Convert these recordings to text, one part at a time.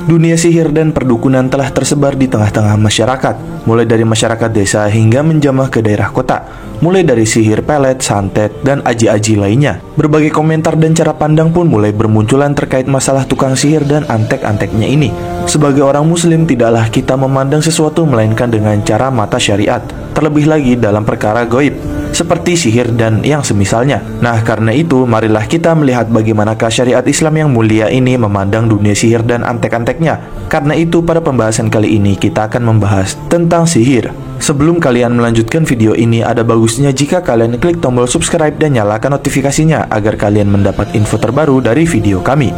Dunia sihir dan perdukunan telah tersebar di tengah-tengah masyarakat, mulai dari masyarakat desa hingga menjamah ke daerah kota, mulai dari sihir pelet, santet, dan aji-aji lainnya. Berbagai komentar dan cara pandang pun mulai bermunculan terkait masalah tukang sihir dan antek-anteknya ini. Sebagai orang muslim, tidaklah kita memandang sesuatu melainkan dengan cara mata syariat, terlebih lagi dalam perkara gaib, seperti sihir dan yang semisalnya. Nah, karena itu, marilah kita melihat bagaimanakah syariat Islam yang mulia ini memandang dunia sihir dan antek-anteknya. Karena itu, pada pembahasan kali ini kita akan membahas tentang sihir. Sebelum kalian melanjutkan video ini, ada bagusnya jika kalian klik tombol subscribe dan nyalakan notifikasinya agar kalian mendapat info terbaru dari video kami.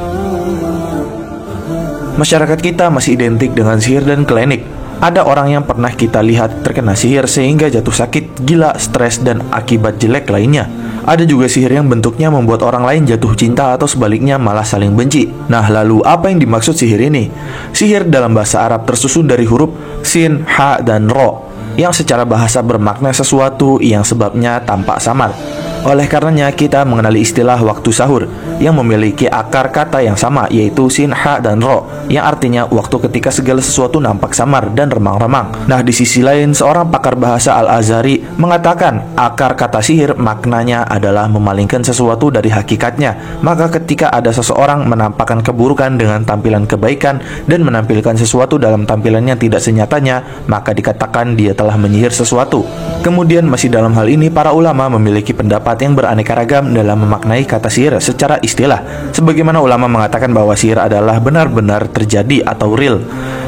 Masyarakat kita masih identik dengan sihir dan klinik. Ada orang yang pernah kita lihat terkena sihir sehingga jatuh sakit, gila, stres, dan akibat jelek lainnya. Ada juga sihir yang bentuknya membuat orang lain jatuh cinta atau sebaliknya malah saling benci. Nah, lalu apa yang dimaksud sihir ini? Sihir dalam bahasa Arab tersusun dari huruf sin, ha, dan ro, yang secara bahasa bermakna sesuatu yang sebabnya tampak samar. Oleh karenanya kita mengenali istilah waktu sahur yang memiliki akar kata yang sama, yaitu sin, ha, dan ro, yang artinya waktu ketika segala sesuatu nampak samar dan remang-remang. Nah, di sisi lain, seorang pakar bahasa Al-Azhari mengatakan akar kata sihir maknanya adalah memalingkan sesuatu dari hakikatnya. Maka ketika ada seseorang menampakkan keburukan dengan tampilan kebaikan dan menampilkan sesuatu dalam tampilan yang tidak senyatanya, maka dikatakan dia telah menyihir sesuatu. Kemudian masih dalam hal ini, para ulama memiliki pendapat yang beraneka ragam dalam memaknai kata sihir secara istilah. Sebagaimana ulama mengatakan bahwa sihir adalah benar-benar terjadi atau real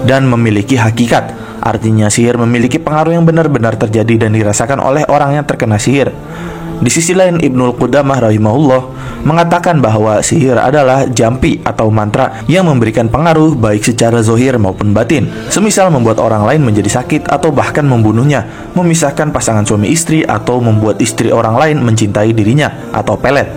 dan memiliki hakikat. Artinya sihir memiliki pengaruh yang benar-benar terjadi dan dirasakan oleh orang yang terkena sihir. Di sisi lain, Ibnul Qudamah rahimahullah mengatakan bahwa sihir adalah jampi atau mantra yang memberikan pengaruh baik secara zahir maupun batin, semisal membuat orang lain menjadi sakit atau bahkan membunuhnya, memisahkan pasangan suami istri, atau membuat istri orang lain mencintai dirinya, atau pelet.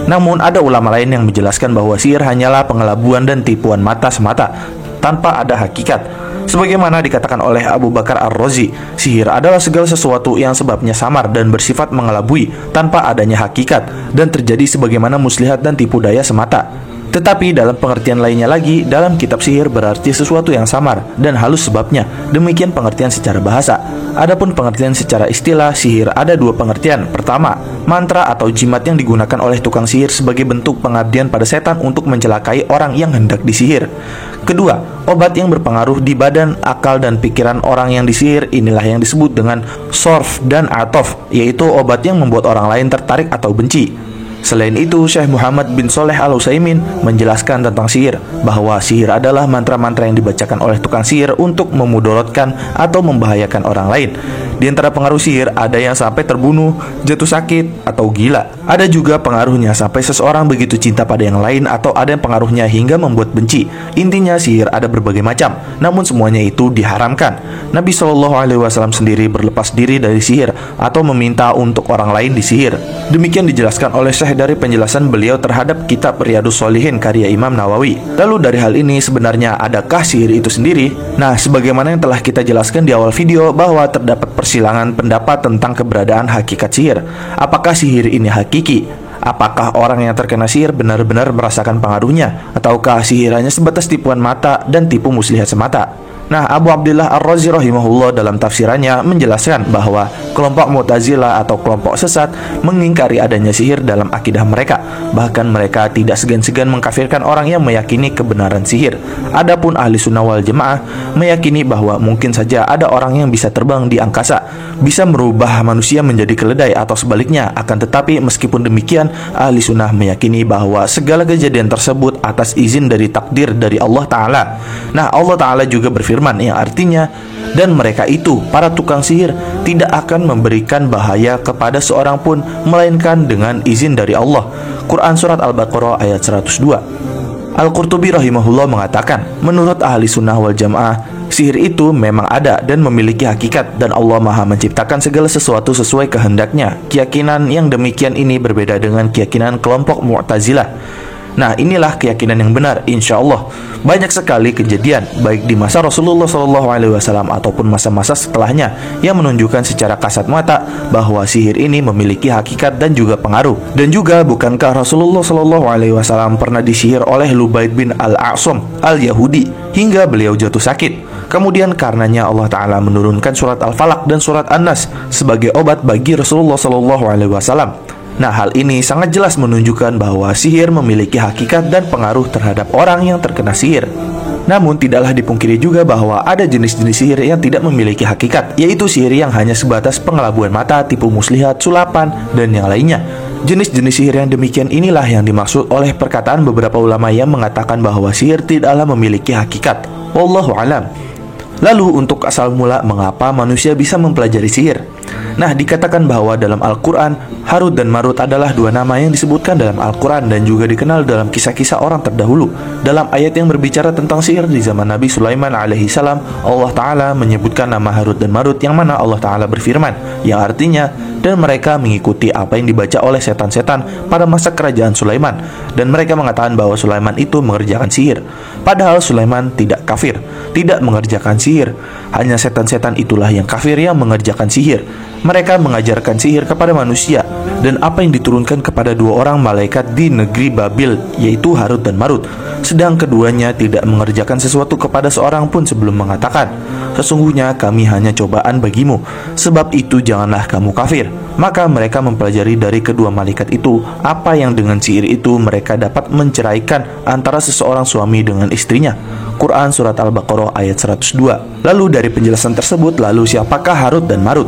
Namun ada ulama lain yang menjelaskan bahwa sihir hanyalah pengelabuan dan tipuan mata semata, tanpa ada hakikat. Sebagaimana dikatakan oleh Abu Bakar Ar-Razi, sihir adalah segala sesuatu yang sebabnya samar dan bersifat mengelabui tanpa adanya hakikat dan terjadi sebagaimana muslihat dan tipu daya semata. Tetapi dalam pengertian lainnya lagi, dalam kitab sihir berarti sesuatu yang samar dan halus sebabnya. Demikian pengertian secara bahasa. Adapun pengertian secara istilah, sihir ada dua pengertian. Pertama, mantra atau jimat yang digunakan oleh tukang sihir sebagai bentuk pengabdian pada setan untuk mencelakai orang yang hendak disihir. Kedua, obat yang berpengaruh di badan, akal, dan pikiran orang yang disihir. Inilah yang disebut dengan sorf dan atof, yaitu obat yang membuat orang lain tertarik atau benci. Selain itu, Syekh Muhammad bin Shalih Al-Utsaimin menjelaskan tentang sihir, bahwa sihir adalah mantra-mantra yang dibacakan oleh tukang sihir untuk memudaratkan atau membahayakan orang lain. Di antara pengaruh sihir, ada yang sampai terbunuh, jatuh sakit, atau gila. Ada juga pengaruhnya sampai seseorang begitu cinta pada yang lain, atau ada yang pengaruhnya hingga membuat benci. Intinya sihir ada berbagai macam, namun semuanya itu diharamkan. Nabi SAW sendiri berlepas diri dari sihir atau meminta untuk orang lain disihir. Demikian dijelaskan oleh Syekh dari penjelasan beliau terhadap kitab Riyadhus Shalihin karya Imam Nawawi. Lalu dari hal ini sebenarnya adakah sihir itu sendiri? Nah, sebagaimana yang telah kita jelaskan di awal video, bahwa terdapat persilangan pendapat tentang keberadaan hakikat sihir. Apakah sihir ini hakiki? Apakah orang yang terkena sihir benar-benar merasakan pengaruhnya? Ataukah sihir hanya sebatas tipuan mata dan tipu muslihat semata? Nah, Abu Abdillah Ar-Razi rahimahullah dalam tafsirannya menjelaskan bahwa kelompok Mu'tazilah atau kelompok sesat mengingkari adanya sihir dalam akidah mereka. Bahkan mereka tidak segan-segan mengkafirkan orang yang meyakini kebenaran sihir. Adapun ahli sunnah wal jamaah meyakini bahwa mungkin saja ada orang yang bisa terbang di angkasa, bisa merubah manusia menjadi keledai atau sebaliknya. Akan tetapi meskipun demikian, ahli sunnah meyakini bahwa segala kejadian tersebut atas izin dari takdir dari Allah Ta'ala. Nah, Allah Ta'ala juga berfirman yang artinya, dan mereka itu, para tukang sihir, tidak akan memberikan bahaya kepada seorang pun melainkan dengan izin dari Allah. Quran Surat Al-Baqarah ayat 102. Al-Qurtubi rahimahullah mengatakan, menurut ahli sunnah wal jamaah, sihir itu memang ada dan memiliki hakikat, dan Allah Maha menciptakan segala sesuatu sesuai kehendaknya. Keyakinan yang demikian ini berbeda dengan keyakinan kelompok Mu'tazilah. Nah, inilah keyakinan yang benar, insya Allah. Banyak sekali kejadian, baik di masa Rasulullah SAW ataupun masa-masa setelahnya, yang menunjukkan secara kasat mata bahwa sihir ini memiliki hakikat dan juga pengaruh. Dan juga, bukankah Rasulullah SAW pernah disihir oleh Lubaid bin Al-A'sam Al-Yahudi hingga beliau jatuh sakit? Kemudian karenanya Allah Ta'ala menurunkan surat Al-Falaq dan surat An-Nas sebagai obat bagi Rasulullah SAW. Nah, hal ini sangat jelas menunjukkan bahwa sihir memiliki hakikat dan pengaruh terhadap orang yang terkena sihir. Namun, tidaklah dipungkiri juga bahwa ada jenis-jenis sihir yang tidak memiliki hakikat, yaitu sihir yang hanya sebatas pengelabuan mata, tipu muslihat, sulapan, dan yang lainnya. Jenis-jenis sihir yang demikian inilah yang dimaksud oleh perkataan beberapa ulama yang mengatakan bahwa sihir tidaklah memiliki hakikat. Wallahu a'lam. Lalu, untuk asal mula mengapa manusia bisa mempelajari sihir? Nah, dikatakan bahwa dalam Al-Quran, Harut dan Marut adalah dua nama yang disebutkan dalam Al-Quran dan juga dikenal dalam kisah-kisah orang terdahulu. Dalam ayat yang berbicara tentang sihir di zaman Nabi Sulaiman alaihi salam, Allah Ta'ala menyebutkan nama Harut dan Marut, yang mana Allah Ta'ala berfirman, yang artinya, dan mereka mengikuti apa yang dibaca oleh setan-setan pada masa kerajaan Sulaiman, dan mereka mengatakan bahwa Sulaiman itu mengerjakan sihir. Padahal Sulaiman tidak kafir, tidak mengerjakan sihir. Hanya setan-setan itulah yang kafir yang mengerjakan sihir. Mereka mengajarkan sihir kepada manusia, dan apa yang diturunkan kepada dua orang malaikat di negeri Babil, yaitu Harut dan Marut. Sedang keduanya tidak mengerjakan sesuatu kepada seorang pun sebelum mengatakan, sesungguhnya kami hanya cobaan bagimu, sebab itu janganlah kamu kafir. Maka mereka mempelajari dari kedua malaikat itu apa yang dengan sihir itu mereka dapat menceraikan antara seseorang suami dengan istrinya. Quran Surat Al-Baqarah ayat 102. Lalu dari penjelasan tersebut, lalu siapakah Harut dan Marut?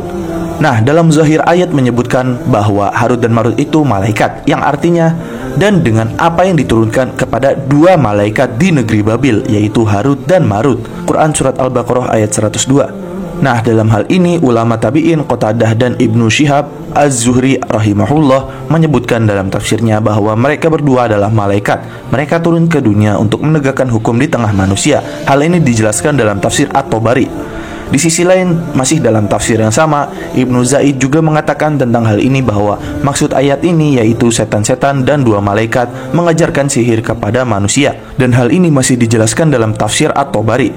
Nah, dalam zahir ayat menyebutkan bahwa Harut dan Marut itu malaikat, yang artinya, dan dengan apa yang diturunkan kepada dua malaikat di negeri Babil, yaitu Harut dan Marut. Quran Surat Al-Baqarah ayat 102. Nah, dalam hal ini ulama tabi'in Qatadah dan Ibnu Syihab Az-Zuhri rahimahullah menyebutkan dalam tafsirnya bahwa mereka berdua adalah malaikat. Mereka turun ke dunia untuk menegakkan hukum di tengah manusia. Hal ini dijelaskan dalam tafsir At-Tabari. Di sisi lain, masih dalam tafsir yang sama, Ibnu Zaid juga mengatakan tentang hal ini bahwa maksud ayat ini yaitu setan-setan dan dua malaikat mengajarkan sihir kepada manusia. Dan hal ini masih dijelaskan dalam tafsir At-Tabari.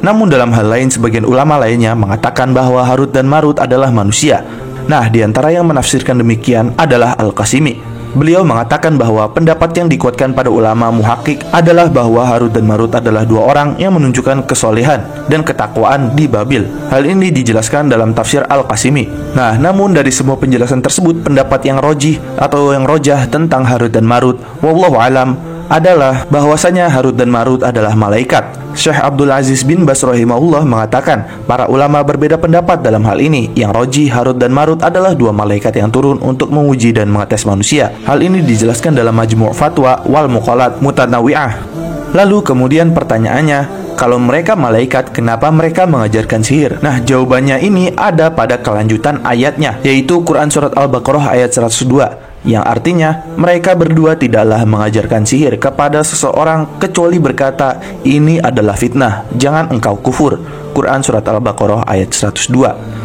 Namun dalam hal lain, sebagian ulama lainnya mengatakan bahwa Harut dan Marut adalah manusia. Nah, di antara yang menafsirkan demikian adalah Al-Qasimi. Beliau mengatakan bahwa pendapat yang dikuatkan pada ulama muhakkik adalah bahwa Harut dan Marut adalah dua orang yang menunjukkan kesolehan dan ketakwaan di Babil. Hal ini dijelaskan dalam tafsir Al-Qasimi. Nah, namun dari semua penjelasan tersebut, pendapat yang rojih atau yang rojah tentang Harut dan Marut, wallahu alam, adalah bahwasanya Harut dan Marut adalah malaikat. Syekh Abdul Aziz bin Bas rahimahullah mengatakan para ulama berbeda pendapat dalam hal ini. Yang rajih, Harut dan Marut adalah dua malaikat yang turun untuk menguji dan mengetes manusia. Hal ini dijelaskan dalam Majmu' Fatwa wal Muqalat Mutanawwi'ah. Lalu kemudian pertanyaannya, kalau mereka malaikat, kenapa mereka mengajarkan sihir? Nah, jawabannya ini ada pada kelanjutan ayatnya, yaitu Quran Surat Al-Baqarah ayat 102, yang artinya mereka berdua tidaklah mengajarkan sihir kepada seseorang kecuali berkata, ini adalah fitnah, jangan engkau kufur. Quran Surat Al-Baqarah ayat 102.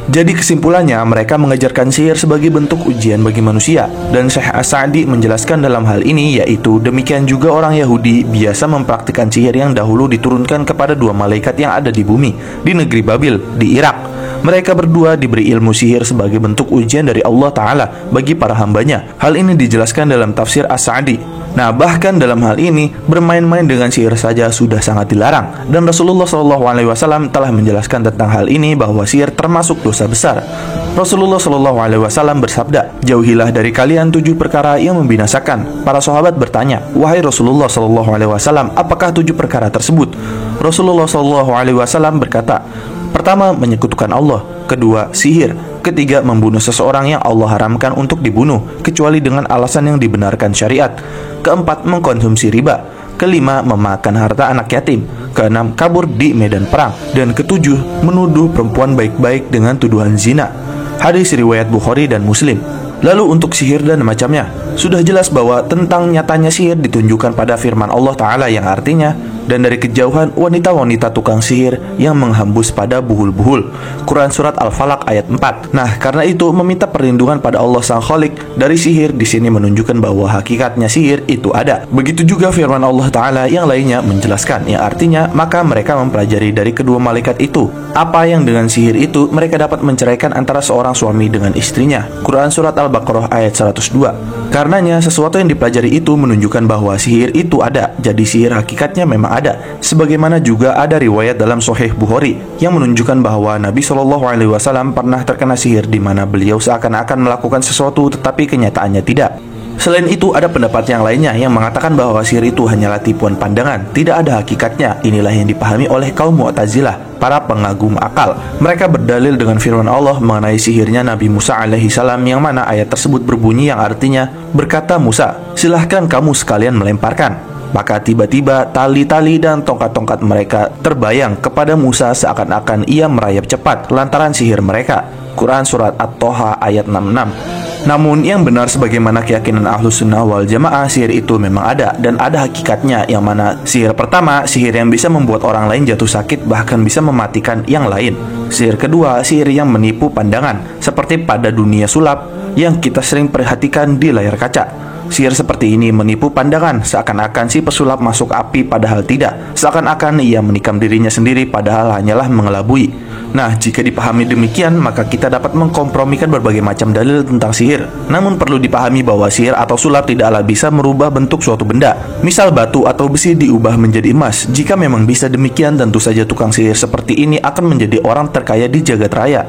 Jadi kesimpulannya, mereka mengajarkan sihir sebagai bentuk ujian bagi manusia. Dan Syekh As-Sa'di menjelaskan dalam hal ini, yaitu demikian juga orang Yahudi biasa mempraktikkan sihir yang dahulu diturunkan kepada dua malaikat yang ada di bumi, di negeri Babil, di Irak. Mereka berdua diberi ilmu sihir sebagai bentuk ujian dari Allah Ta'ala bagi para hambanya. Hal ini dijelaskan dalam tafsir As-Sa'di. Nah, bahkan dalam hal ini, bermain-main dengan sihir saja sudah sangat dilarang. Dan Rasulullah SAW telah menjelaskan tentang hal ini bahwa sihir termasuk dosa besar. Rasulullah SAW bersabda, jauhilah dari kalian 7 perkara yang membinasakan. Para sahabat bertanya, wahai Rasulullah SAW, apakah 7 perkara tersebut? Rasulullah SAW berkata, pertama, menyekutukan Allah. Kedua, sihir. Ketiga, membunuh seseorang yang Allah haramkan untuk dibunuh, kecuali dengan alasan yang dibenarkan syariat. Keempat, mengkonsumsi riba. Kelima, memakan harta anak yatim. Keenam, kabur di medan perang. Dan ketujuh, menuduh perempuan baik-baik dengan tuduhan zina. Hadis riwayat Bukhari dan Muslim. Lalu untuk sihir dan macamnya, sudah jelas bahwa tentang nyatanya sihir ditunjukkan pada firman Allah Ta'ala yang artinya, dan dari kejauhan wanita-wanita tukang sihir yang menghembus pada buhul-buhul. Quran Surat Al-Falaq ayat 4. Nah, karena itu meminta perlindungan pada Allah Sang Khalik dari sihir di sini menunjukkan bahwa hakikatnya sihir itu ada. Begitu juga firman Allah Ta'ala yang lainnya menjelaskan, yang artinya maka mereka mempelajari dari kedua malaikat itu apa yang dengan sihir itu mereka dapat menceraikan antara seorang suami dengan istrinya. Quran Surat Al-Baqarah ayat 102. Karenanya sesuatu yang dipelajari itu menunjukkan bahwa sihir itu ada. Jadi sihir hakikatnya memang ada. Sebagaimana juga ada riwayat dalam Sahih Bukhari yang menunjukkan bahwa Nabi SAW pernah terkena sihir di mana beliau seakan-akan melakukan sesuatu tetapi kenyataannya tidak. Selain itu ada pendapat yang lainnya yang mengatakan bahwa sihir itu hanyalah tipuan pandangan, tidak ada hakikatnya. Inilah yang dipahami oleh kaum Mu'tazilah, para pengagum akal. Mereka berdalil dengan firman Allah mengenai sihirnya Nabi Musa alaihi salam, yang mana ayat tersebut berbunyi yang artinya, berkata Musa, silahkan kamu sekalian melemparkan. Maka tiba-tiba tali-tali dan tongkat-tongkat mereka terbayang kepada Musa seakan-akan ia merayap cepat lantaran sihir mereka. Quran Surat At-Toha ayat 66. Namun yang benar sebagaimana keyakinan Ahlus Sunnah wal Jamaah, sihir itu memang ada dan ada hakikatnya, yang mana sihir pertama, sihir yang bisa membuat orang lain jatuh sakit bahkan bisa mematikan yang lain. Sihir kedua, sihir yang menipu pandangan, seperti pada dunia sulap yang kita sering perhatikan di layar kaca. Sihir seperti ini menipu pandangan, seakan-akan si pesulap masuk api padahal tidak, seakan-akan ia menikam dirinya sendiri padahal hanyalah mengelabui. Nah, jika dipahami demikian, maka kita dapat mengkompromikan berbagai macam dalil tentang sihir. Namun perlu dipahami bahwa sihir atau sulap tidaklah bisa merubah bentuk suatu benda. Misal batu atau besi diubah menjadi emas. Jika memang bisa demikian, tentu saja tukang sihir seperti ini akan menjadi orang terkaya di jagat raya.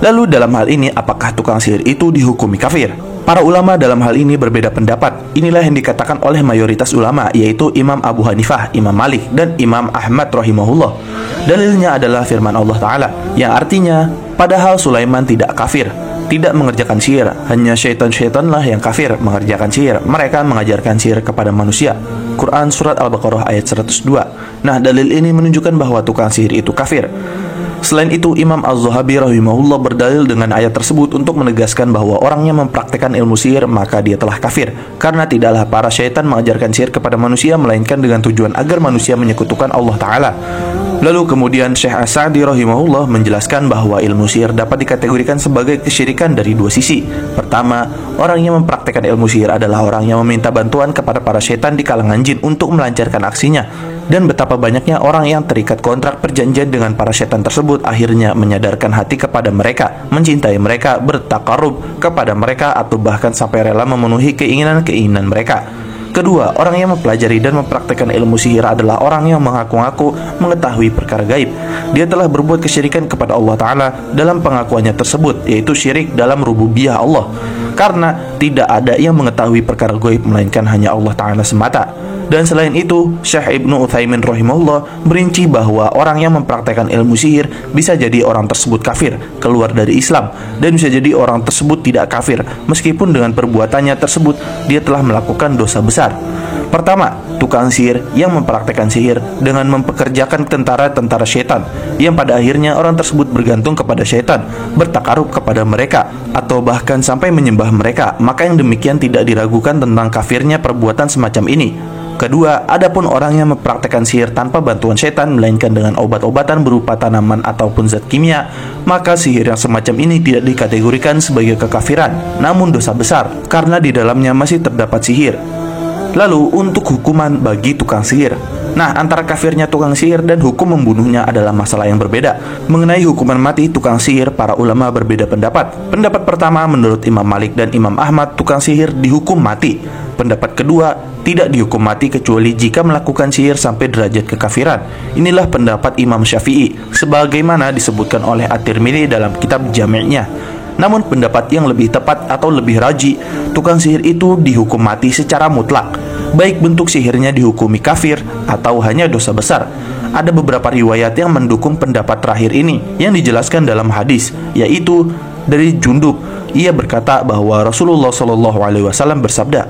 Lalu dalam hal ini, apakah tukang sihir itu dihukumi kafir? Para ulama dalam hal ini berbeda pendapat. Inilah yang dikatakan oleh mayoritas ulama, yaitu Imam Abu Hanifah, Imam Malik, dan Imam Ahmad rahimahullah. Dalilnya adalah firman Allah Ta'ala, yang artinya, padahal Sulaiman tidak kafir, tidak mengerjakan sihir, hanya syaitan-syaitanlah yang kafir mengerjakan sihir. Mereka mengajarkan sihir kepada manusia. Quran Surat Al-Baqarah ayat 102. Nah, dalil ini menunjukkan bahwa tukang sihir itu kafir. Selain itu, Imam Az-Zahabi rahimahullah berdalil dengan ayat tersebut untuk menegaskan bahwa orang yang mempraktekkan ilmu sihir maka dia telah kafir, karena tidaklah para syaitan mengajarkan sihir kepada manusia melainkan dengan tujuan agar manusia menyekutukan Allah Ta'ala. Lalu kemudian Syekh As-Sa'di rahimahullah menjelaskan bahwa ilmu sihir dapat dikategorikan sebagai kesyirikan dari dua sisi. Pertama, orang yang mempraktekkan ilmu sihir adalah orang yang meminta bantuan kepada para syaitan di kalangan jin untuk melancarkan aksinya. Dan betapa banyaknya orang yang terikat kontrak perjanjian dengan para syaitan tersebut akhirnya menyadarkan hati kepada mereka, mencintai mereka, bertakarub kepada mereka, atau bahkan sampai rela memenuhi keinginan-keinginan mereka. Kedua, orang yang mempelajari dan mempraktekkan ilmu sihir adalah orang yang mengaku-ngaku mengetahui perkara gaib. Dia telah berbuat kesyirikan kepada Allah Ta'ala dalam pengakuannya tersebut, yaitu syirik dalam rububiyah Allah, karena tidak ada yang mengetahui perkara gaib melainkan hanya Allah Ta'ala semata. Dan selain itu, Syekh Ibnu Utsaimin rahimahullah merinci bahwa orang yang mempraktekkan ilmu sihir bisa jadi orang tersebut kafir, keluar dari Islam, dan bisa jadi orang tersebut tidak kafir meskipun dengan perbuatannya tersebut dia telah melakukan dosa besar. Pertama, tukang sihir yang mempraktekkan sihir dengan mempekerjakan tentara-tentara syaitan, yang pada akhirnya orang tersebut bergantung kepada syaitan, bertakarub kepada mereka, atau bahkan sampai menyembah mereka, maka yang demikian tidak diragukan tentang kafirnya perbuatan semacam ini. Kedua, adapun orang yang mempraktekkan sihir tanpa bantuan syaitan melainkan dengan obat-obatan berupa tanaman ataupun zat kimia, maka sihir yang semacam ini tidak dikategorikan sebagai kekafiran, namun dosa besar, karena di dalamnya masih terdapat sihir. Lalu untuk hukuman bagi tukang sihir. Nah, antara kafirnya tukang sihir dan hukum membunuhnya adalah masalah yang berbeda. Mengenai hukuman mati tukang sihir, para ulama berbeda pendapat. Pendapat pertama, menurut Imam Malik dan Imam Ahmad, tukang sihir dihukum mati. Pendapat kedua, tidak dihukum mati kecuali jika melakukan sihir sampai derajat kekafiran. Inilah pendapat Imam Syafi'i, sebagaimana disebutkan oleh At-Tirmidzi dalam kitab Jami'-nya. Namun pendapat yang lebih tepat atau lebih raji, tukang sihir itu dihukum mati secara mutlak, baik bentuk sihirnya dihukumi kafir atau hanya dosa besar. Ada beberapa riwayat yang mendukung pendapat terakhir ini yang dijelaskan dalam hadis, yaitu dari Jundub. Ia berkata bahwa Rasulullah SAW bersabda,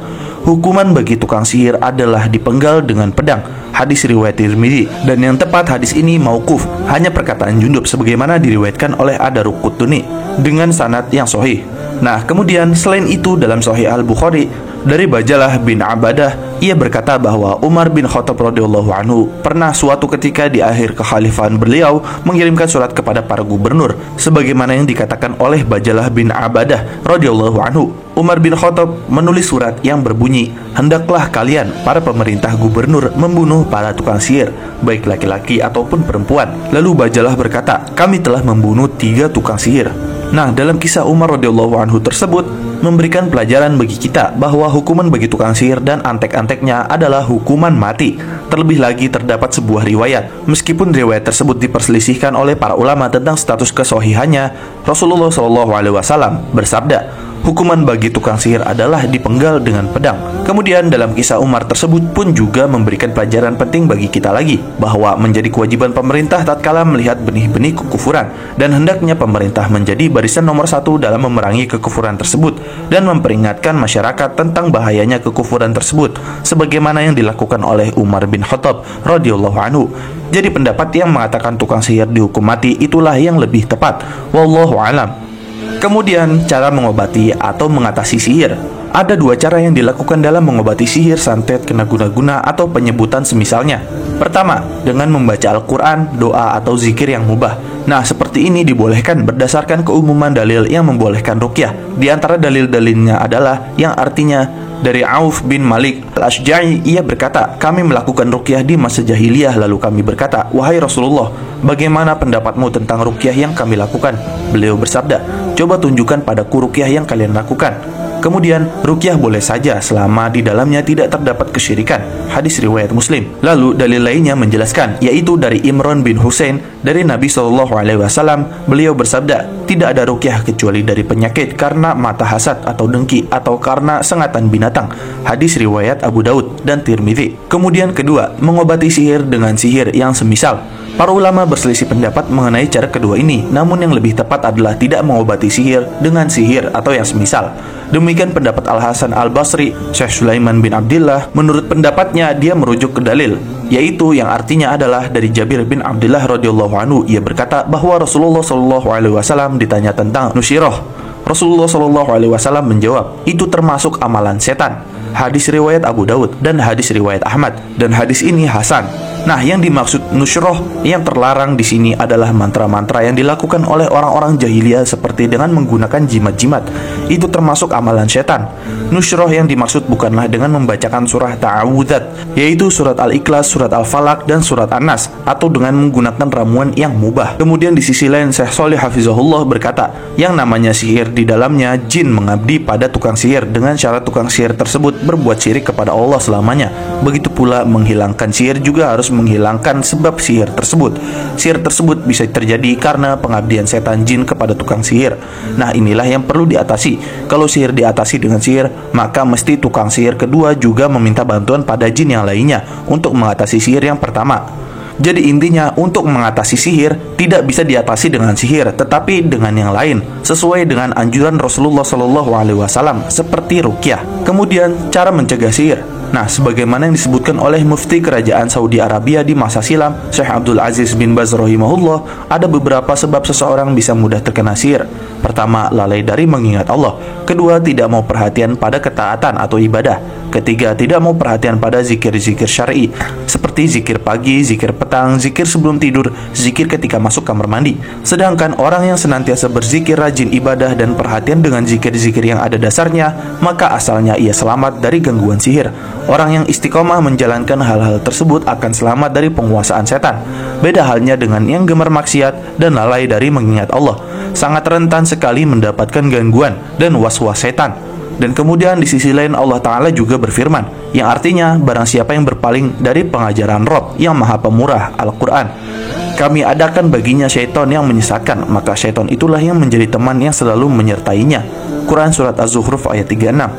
hukuman bagi tukang sihir adalah dipenggal dengan pedang. Hadis riwayat Tirmidzi, dan yang tepat hadis ini mauquf, hanya perkataan Jundub sebagaimana diriwayatkan oleh Ad-Darqutni dengan sanad yang sahih. Nah, kemudian selain itu dalam Sahih Al-Bukhari, Dari Bajalah bin Abadah, ia berkata bahwa Umar bin Khattab radhiyallahu anhu pernah suatu ketika di akhir kekhalifahan beliau mengirimkan surat kepada para gubernur, sebagaimana yang dikatakan oleh Bajalah bin Abadah radhiyallahu anhu. Umar bin Khattab menulis surat yang berbunyi, "Hendaklah kalian, para pemerintah gubernur, membunuh para tukang sihir, baik laki-laki ataupun perempuan." Lalu Bajalah berkata, "Kami telah membunuh 3 tukang sihir." Nah, dalam kisah Umar radhiyallahu anhu tersebut memberikan pelajaran bagi kita bahwa hukuman bagi tukang sihir dan antek-anteknya adalah hukuman mati. Terlebih lagi terdapat sebuah riwayat, meskipun riwayat tersebut diperselisihkan oleh para ulama tentang status kesohihannya, Rasulullah SAW bersabda, hukuman bagi tukang sihir adalah dipenggal dengan pedang. Kemudian dalam kisah Umar tersebut pun juga memberikan pelajaran penting bagi kita lagi, bahwa menjadi kewajiban pemerintah tatkala melihat benih-benih kekufuran, dan hendaknya pemerintah menjadi barisan nomor 1 dalam memerangi kekufuran tersebut dan memperingatkan masyarakat tentang bahayanya kekufuran tersebut, sebagaimana yang dilakukan oleh Umar bin Khattab radhiyallahu anhu. Jadi pendapat yang mengatakan tukang sihir dihukum mati itulah yang lebih tepat. Wallahu alam. Kemudian, cara mengobati atau mengatasi sihir. Ada 2 cara yang dilakukan dalam mengobati sihir, santet, kena guna-guna, atau penyebutan semisalnya. Pertama, dengan membaca Al-Quran, doa, atau zikir yang mubah. Nah, seperti ini dibolehkan berdasarkan keumuman dalil yang membolehkan ruqyah. Di antara dalil-dalilnya adalah yang artinya dari Auf bin Malik Al-Ashja'i, ia berkata, "Kami melakukan ruqyah di masa jahiliyah, lalu kami berkata, 'Wahai Rasulullah, bagaimana pendapatmu tentang ruqyah yang kami lakukan?' Beliau bersabda, 'Coba tunjukkan padaku ruqyah yang kalian lakukan.' Kemudian, ruqyah boleh saja selama di dalamnya tidak terdapat kesyirikan." Hadis riwayat Muslim. Lalu dalil lainnya menjelaskan, yaitu dari Imran bin Husain dari Nabi SAW. Beliau bersabda, "Tidak ada ruqyah kecuali dari penyakit karena mata hasad atau dengki atau karena sengatan binatang." Hadis riwayat Abu Daud dan Tirmidzi. Kemudian kedua, mengobati sihir dengan sihir yang semisal. Para ulama berselisih pendapat mengenai cara kedua ini, namun yang lebih tepat adalah tidak mengobati sihir dengan sihir atau yang semisal. Demikian pendapat Al-Hasan Al-Basri. Syekh Sulaiman bin Abdillah, menurut pendapatnya dia merujuk ke dalil, yaitu yang artinya adalah dari Jabir bin Abdillah radhiyallahu anhu. Ia berkata bahwa Rasulullah SAW ditanya tentang nusyirah. Rasulullah SAW menjawab, "Itu termasuk amalan setan." Hadis riwayat Abu Daud dan hadis riwayat Ahmad, dan hadis ini hasan. Nah, yang dimaksud nusyroh yang terlarang di sini adalah mantra-mantra yang dilakukan oleh orang-orang jahiliyah seperti dengan menggunakan jimat-jimat. Itu termasuk amalan setan. Nusyroh yang dimaksud bukanlah dengan membacakan surah ta'awudzat, yaitu surat Al-Ikhlas, surat Al-Falaq, dan surat An-Nas, atau dengan menggunakan ramuan yang mubah. Kemudian di sisi lain, Syekh Shalih Hafizahullah berkata, yang namanya sihir di dalamnya jin mengabdi pada tukang sihir dengan syarat tukang sihir tersebut berbuat syirik kepada Allah selamanya. Begitu pula menghilangkan sihir juga harus menghilangkan sebab sihir tersebut. Sihir tersebut bisa terjadi karena pengabdian setan jin kepada tukang sihir. Nah, inilah yang perlu diatasi. Kalau sihir diatasi dengan sihir, maka mesti tukang sihir kedua juga meminta bantuan pada jin yang lainnya untuk mengatasi sihir yang pertama. Jadi intinya, untuk mengatasi sihir tidak bisa diatasi dengan sihir, tetapi dengan yang lain, sesuai dengan anjuran Rasulullah SAW seperti ruqyah. Kemudian, cara mencegah sihir. Nah, sebagaimana yang disebutkan oleh Mufti Kerajaan Saudi Arabia di masa silam, Syekh Abdul Aziz bin Baz rahimahullah, ada beberapa sebab seseorang bisa mudah terkena sihir. Pertama, lalai dari mengingat Allah. Kedua, tidak mau perhatian pada ketaatan atau ibadah. Ketiga, tidak mau perhatian pada zikir-zikir syar'i, seperti zikir pagi, zikir petang, zikir sebelum tidur, zikir ketika masuk kamar mandi. Sedangkan orang yang senantiasa berzikir, rajin ibadah, dan perhatian dengan zikir-zikir yang ada dasarnya, maka asalnya ia selamat dari gangguan sihir. Orang yang istiqomah menjalankan hal-hal tersebut akan selamat dari penguasaan setan. Beda halnya dengan yang gemar maksiat dan lalai dari mengingat Allah, sangat rentan sekali mendapatkan gangguan dan was-was setan. Dan kemudian di sisi lain Allah Ta'ala juga berfirman, yang artinya barang siapa yang berpaling dari pengajaran Rabb yang maha pemurah, Al-Quran, kami adakan baginya syaitan yang menyesatkan, maka syaitan itulah yang menjadi teman yang selalu menyertainya. Quran Surat Az-Zukhruf ayat 36.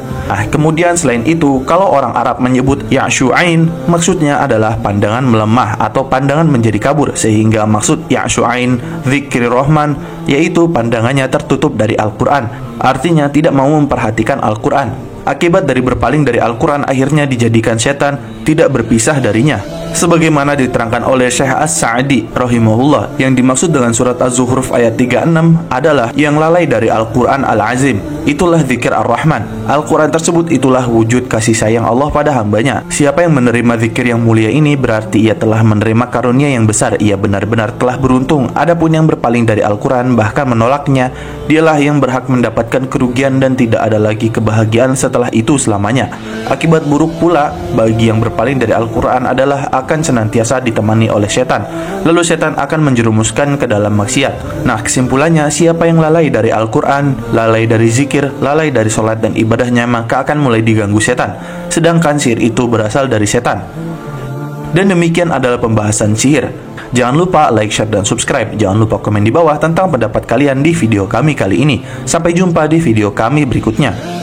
Kemudian selain itu, kalau orang Arab menyebut ya'shu'ain, maksudnya adalah pandangan melemah atau pandangan menjadi kabur, sehingga maksud ya'shu'ain dzikri rahman, yaitu pandangannya tertutup dari Al-Quran, artinya tidak mau memperhatikan Al-Quran. Akibat dari berpaling dari Al-Quran, akhirnya dijadikan setan tidak berpisah darinya. Sebagaimana diterangkan oleh Syekh As-Sa'di rahimahullah, yang dimaksud dengan surat Az-Zukhruf ayat 36 adalah yang lalai dari Al-Quran Al-Azim. Itulah zikir Ar-Rahman. Al-Quran tersebut itulah wujud kasih sayang Allah pada hambanya. Siapa yang menerima zikir yang mulia ini berarti ia telah menerima karunia yang besar. Ia benar-benar telah beruntung. Adapun yang berpaling dari Al-Quran bahkan menolaknya, dialah yang berhak mendapatkan kerugian dan tidak ada lagi kebahagiaan setelah itu selamanya. Akibat buruk pula bagi yang berpaling dari Al-Quran adalah akan senantiasa ditemani oleh setan. Lalu setan akan menjerumuskan ke dalam maksiat. Nah, kesimpulannya, siapa yang lalai dari Al-Quran, lalai dari zikir, lalai dari sholat dan ibadahnya, maka akan mulai diganggu setan. Sedangkan sihir itu berasal dari setan. Dan demikian adalah pembahasan sihir. Jangan lupa like, share, dan subscribe. Jangan lupa komen di bawah tentang pendapat kalian di video kami kali ini. Sampai jumpa di video kami berikutnya.